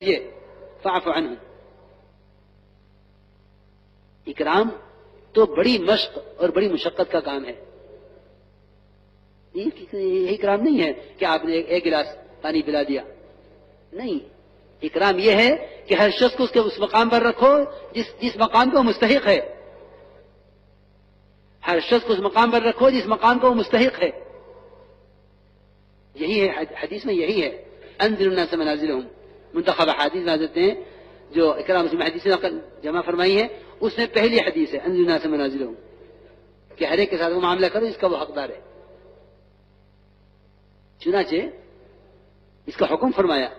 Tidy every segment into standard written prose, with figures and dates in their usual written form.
یہ فاعف عنہم. اکرام تو بڑی مشق اور بڑی مشقت کا کام ہے. یہ اکرام نہیں ہے کہ آپ نے ایک گلاس پانی پلا دیا. نہیں، اکرام یہ ہے کہ ہر شخص کو اس مقام پر رکھو جس مقام کو مستحق ہے. ہر شخص کو اس مقام پر رکھو جس مقام کو وہ مستحق ہے. یہی ہے حدیث میں، یہی ہے انزل الناس منازلهم. منتخب حدیث نازل ہیں جو اکرام مسلم حدیث نے جمع فرمائی ہے، اس میں پہلی حدیث ہے انزل الناس منازلهم، کہ ہر ایک کے ساتھ وہ معاملہ کرو جس کا وہ حقدار ہے. چنانچہ اس کا حکم فرمایا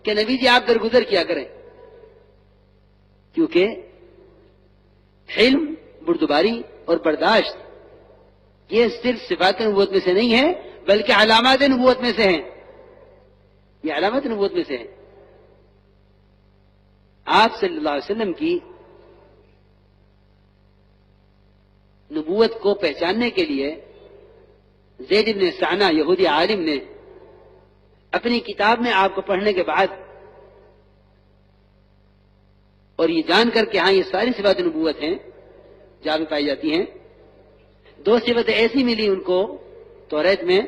کہ نبی جی آپ درگزر کیا کریں، کیونکہ حلم، بردباری اور برداشت یہ صرف صفات نبوت میں سے نہیں ہے بلکہ علامات نبوت میں سے ہیں. یہ علامات نبوت میں سے ہیں. آپ صلی اللہ علیہ وسلم کی نبوت کو پہچاننے کے لیے زید بن سعنہ یہودی عالم نے اپنی کتاب میں آپ کو پڑھنے کے بعد اور یہ جان کر کہ ہاں یہ ساری صفات نبوت ہیں جہاں میں پائی جاتی ہیں، دو صفتیں ایسی ملی ان کو توریت میں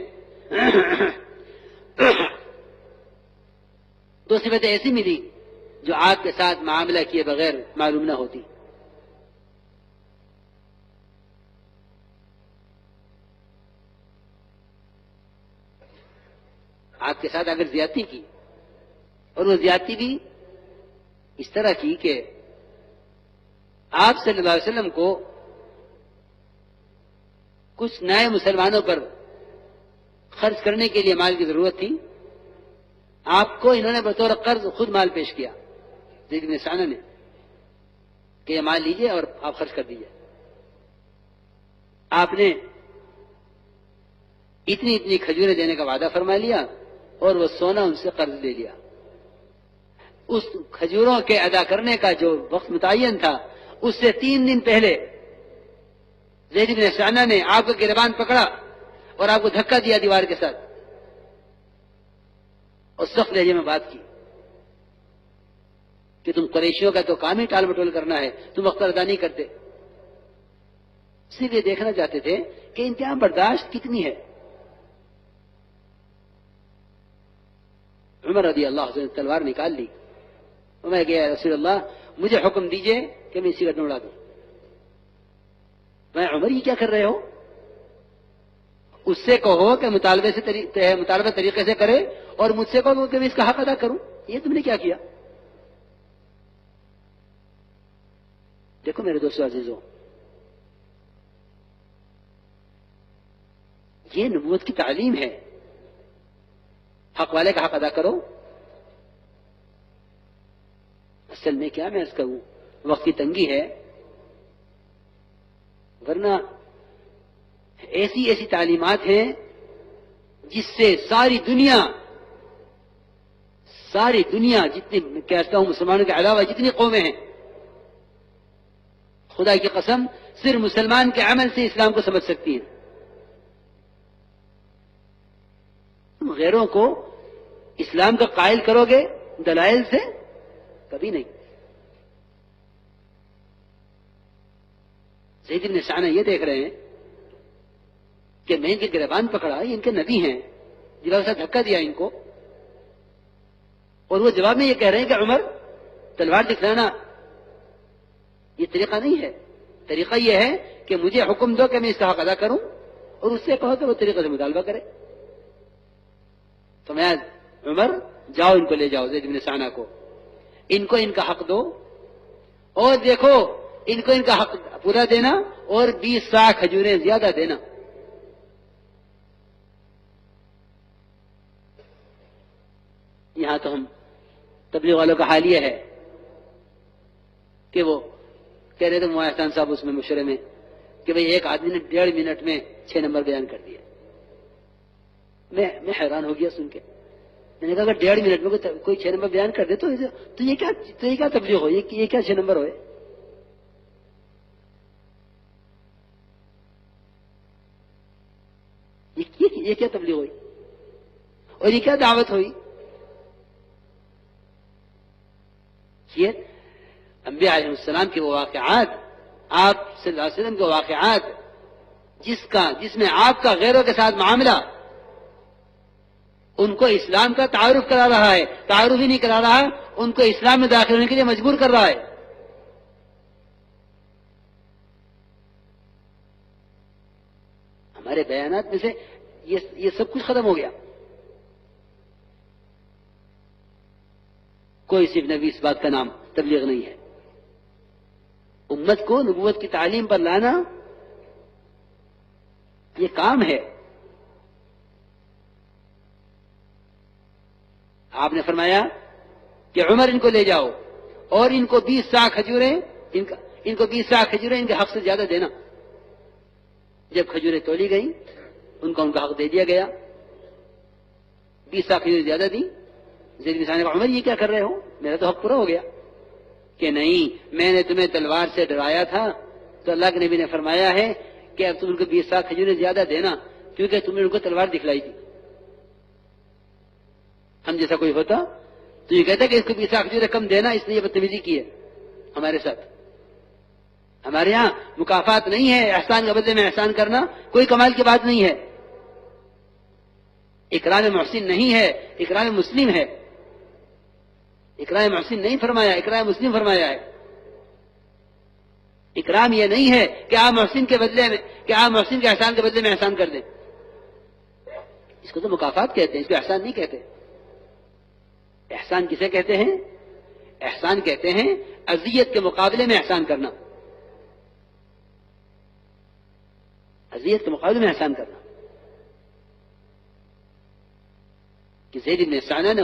دو صفتیں ایسی ملی جو آپ کے ساتھ معاملہ کیے بغیر معلوم نہ ہوتی. آپ کے ساتھ اگر زیادتی کی، اور وہ زیادتی بھی اس طرح کی کہ آپ صلی اللہ علیہ وسلم کو کچھ نئے مسلمانوں پر خرچ کرنے کے لیے مال کی ضرورت تھی، آپ کو انہوں نے بطور قرض خود مال پیش کیا زید بن سعنہ نے کہ یہ مال لیجئے اور آپ خرچ کر دیجئے. آپ نے اتنی کھجوریں دینے کا وعدہ فرما لیا اور وہ سونا ان سے قرض لے لیا. اس کھجوروں کے ادا کرنے کا جو وقت متعین تھا اس سے 3 دن پہلے زید بن سعنہ نے آپ کو گریبان پکڑا اور آپ کو دھکا دیا دیوار کے ساتھ اور سخت لہجے میں بات کی کہ تم قریشیوں کا تو کام ہی ٹال مٹول کرنا ہے، تم وقت ادا نہیں کرتے. اسی لیے دیکھنا چاہتے تھے کہ ان کے یہاں برداشت کتنی ہے. عمر رضی اللہ عنہ نے تلوار نکال لی اور میں گیا رسول اللہ مجھے حکم دیجئے کہ میں اسی کا اڑا دوں. میں عمر یہ کیا کر رہے ہو؟ اس سے کہو کہ مطالبہ طریقے سے کرے اور مجھ سے کہو کہ میں اس کا حق ادا کروں. یہ تم نے کیا کیا؟ دیکھو میرے دوستو عزیزوں، یہ نبوت کی تعلیم ہے. حق والے کا حق ادا کرو. اصل میں کیا میں اس کروں، وقت کی تنگی ہے، ورنہ ایسی تعلیمات ہیں جس سے ساری دنیا جتنی کہتا ہوں مسلمانوں کے علاوہ جتنی قومیں ہیں، خدا کی قسم صرف مسلمان کے عمل سے اسلام کو سمجھ سکتی ہیں. تم غیروں کو اسلام کا قائل کرو گے دلائل سے؟ کبھی نہیں. زید بن سعنہ یہ دیکھ رہے ہیں کہ میں ان کے گریبان پکڑا، یہ ان کے نبی ہیں، جواب سے دھکا دیا ان کو، اور وہ جواب میں یہ کہہ رہے ہیں کہ عمر تلوار دکھلانا یہ طریقہ نہیں ہے. طریقہ یہ ہے کہ مجھے حکم دو کہ میں اس کا حق ادا کروں اور اس سے کہو کہ وہ طریقے سے مطالبہ کرے. تو میں عمر جاؤ ان کو لے جاؤ زید بن سعنہ کو، ان کو ان کا حق دو اور دیکھو ان کو ان کا حق پورا دینا اور 20 صاع کھجوریں زیادہ دینا. یہاں تو ہم تبلیغ والوں کا حال یہ ہے کہ وہ کہہ رہے تھے احسان صاحب اس میں مشورے میں کہ بھئی ایک آدمی نے 1.5 منٹ میں 6 نمبر بیان کر دیا. میں حیران ہو گیا سن کے. میں نے کہا اگر 1.5 منٹ میں کوئی 6 نمبر بیان کر دے تو یہ کیا تبلیغ ہو، یہ کیا 6 نمبر ہوئے؟ یہ کیا تبلیغ ہوئی اور یہ کیا دعوت ہوئی؟ انبیاء علیہ السلام کے وہ واقعات، آپ صلی اللہ علیہ وسلم کے واقعات جس میں آپ کا غیروں کے ساتھ معاملہ ان کو اسلام کا تعارف کرا رہا ہے، تعارف ہی نہیں کرا رہا، ان کو اسلام میں داخل ہونے کے لیے مجبور کر رہا ہے. ہمارے بیانات میں سے یہ سب کچھ ختم ہو گیا. کوئی صرف نبی اس بات کا نام تبلیغ نہیں ہے. امت کو نبوت کی تعلیم پر لانا یہ کام ہے. آپ نے فرمایا کہ عمر ان کو لے جاؤ اور ان کو 20 سا کھجوریں ان کو 20 سا کھجوریں ان کے حق سے زیادہ دینا. جب کھجوریں تولی گئیں ان کا حق دے دیا گیا. 20 سا کھجوریں زیادہ دی. زید بن ثابت عمر یہ کیا کر رہے ہو، میرا تو حق پورا ہو گیا. کہ نہیں، میں نے تمہیں تلوار سے ڈرایا تھا تو اللہ کے نبی نے فرمایا ہے کہ اب تم ان کو 20 سا کھجوریں زیادہ دینا کیونکہ تم نے ان کو تلوار دکھلائی تھی. ہم جیسا کوئی ہوتا تو یہ کہتا کہ اس کو 20 سا کھجوریں کم دینا، اس نے یہ بدتمیزی کی ہے ہمارے ساتھ. ہمارے یہاں مکافات نہیں ہے، احسان کے بدلے میں احسان کرنا کوئی کمال کی بات نہیں ہے. اکرام محسن نہیں ہے، اکرام مسلم ہے. اکرام محسن نہیں فرمایا، اکرام مسلم فرمایا ہے. اکرام یہ نہیں ہے کہ آپ محسن کے بدلے میں، کہ آپ محسن کے احسان کے بدلے میں احسان کر دیں. اس کو تو مکافات کہتے ہیں، اس کو احسان نہیں کہتے. احسان کسے کہتے ہیں؟ احسان کہتے ہیں اذیت کے مقابلے میں احسان کرنا. اذیت کے مقابلے میں احسان کرنا. کہ زید بن ثابت نے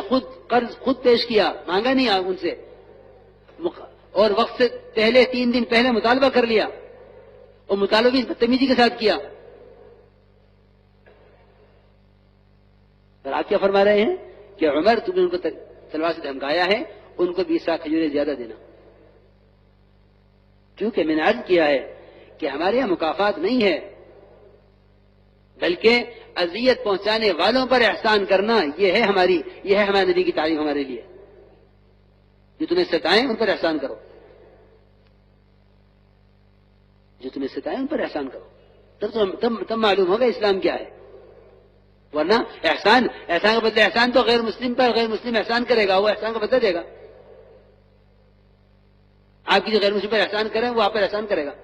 قرض خود پیش کیا، مانگا نہیں ان سے، اور وقت سے پہلے 3 دن پہلے مطالبہ کر لیا اور مطالبہ بھی بدتمیزی کے ساتھ کیا. اور آپ کیا فرما رہے ہیں کہ عمر تم نے ان کو تلوار سے دھمکایا ہے، ان کو 20 سا کھجوریں زیادہ دینا. کیونکہ میں نے عرض کیا ہے کہ ہمارے یہاں مکافات نہیں ہے، بلکہ اذیت پہنچانے والوں پر احسان کرنا یہ ہے ہمارے نبی کی تعلیم ہمارے لیے. جو تمہیں ستائیں ان پر احسان کرو، جو تمہیں ستائیں ان پر احسان کرو. تب معلوم ہوگا اسلام کیا ہے. ورنہ احسان کا بدلہ احسان تو غیر مسلم پر غیر مسلم احسان کرے گا، وہ احسان کا بدلہ دے گا. آپ کی جو غیر مسلم پر احسان کریں وہ آپ پر احسان کرے گا.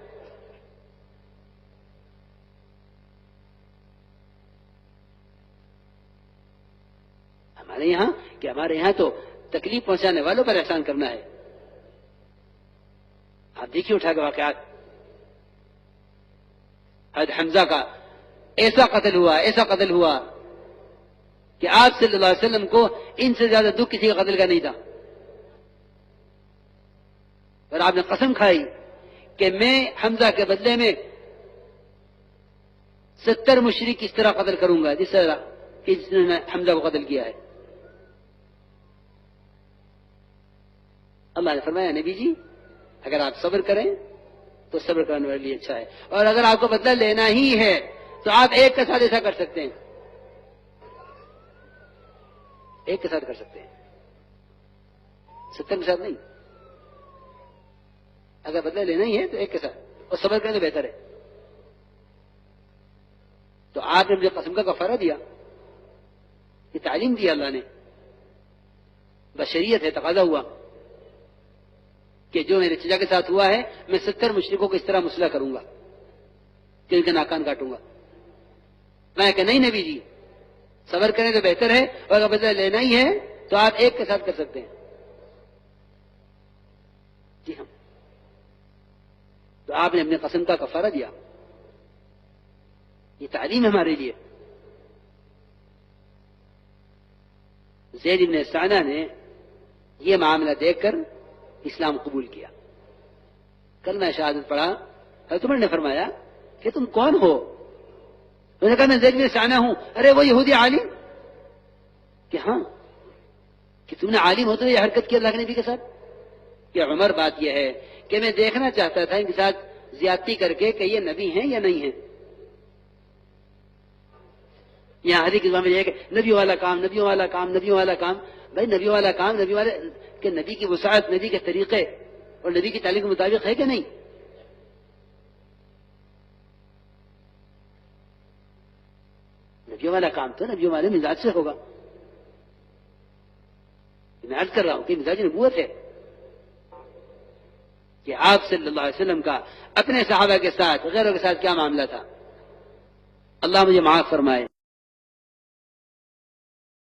ہمارے یہاں تو تکلیف پہنچانے والوں پر احسان کرنا ہے. آپ دیکھیے اٹھا کے واقعات. حضرت حمزہ کا ایسا قتل ہوا کہ آپ صلی اللہ علیہ وسلم کو ان سے زیادہ دکھ کسی کا قتل کا نہیں تھا. اور آپ نے قسم کھائی کہ میں حمزہ کے بدلے میں 70 مشرک اس طرح قتل کروں گا جس طرح کہ جس نے حمزہ کو قتل کیا ہے. اللہ نے فرمایا نبی جی اگر آپ صبر کریں تو صبر کرنے والے لیے اچھا ہے، اور اگر آپ کو بدلہ لینا ہی ہے تو آپ ایک کے ساتھ ایسا کر سکتے ہیں، ایک کے ساتھ کر سکتے ہیں، 70 کے ساتھ نہیں. اگر بدلہ لینا ہی ہے تو ایک کے ساتھ، اور صبر کرنے بہتر ہے. تو آپ نے مجھے قسم کا کفارہ دیا، یہ تعلیم دی اللہ نے، بشریت ہے، تقاضا ہوا کہ جو میرے چچا کے ساتھ ہوا ہے میں 70 مشرکوں کو اس طرح مسلح کروں گا کہ ان کے ناکان کاٹوں گا. میں کہ نہیں نبی جی صبر کریں تو بہتر ہے، اور اگر بدلہ لینا ہی ہے تو آپ ایک کے ساتھ کر سکتے ہیں. جی ہاں. تو آپ نے اپنے قسم کا کفارہ دیا. یہ تعلیم ہے ہمارے لیے. زید بن ثابت نے یہ معاملہ دیکھ کر اسلام قبول کیا، کلمہ شہادت پڑھا. حضرت عمر نے فرمایا کہ تم کون ہو؟ انہوں نے کہا میں زید بن ثابت ہوں. ارے وہ یہودی عالم؟ کہ ہاں. کہ تم نے عالم ہوتے ہوئے یہ حرکت کی اللہ کے نبی کے ساتھ؟ کہ عمر بات یہ ہے کہ میں دیکھنا چاہتا تھا ان کے ساتھ زیادتی کر کے کہ یہ نبی ہیں یا نہیں ہیں. یہاں حدیث کے زمانے میں یہ کہ نبیوں والا کام، نبیوں والا کام، نبیوں والا کام. بھائی نبیوں والا کام، کہ نبی کی وسعت نبی کے طریقے اور نبی کی تعلیم کے مطابق ہے کہ نہیں؟ نبیوں والا کام تو نبیوں والے مزاج سے ہوگا. میں عرض کر رہا ہوں کہ مزاج نبوت ہے کہ آپ صلی اللہ علیہ وسلم کا اپنے صحابہ کے ساتھ غیروں کے ساتھ کیا معاملہ تھا. اللہ مجھے معاف فرمائے.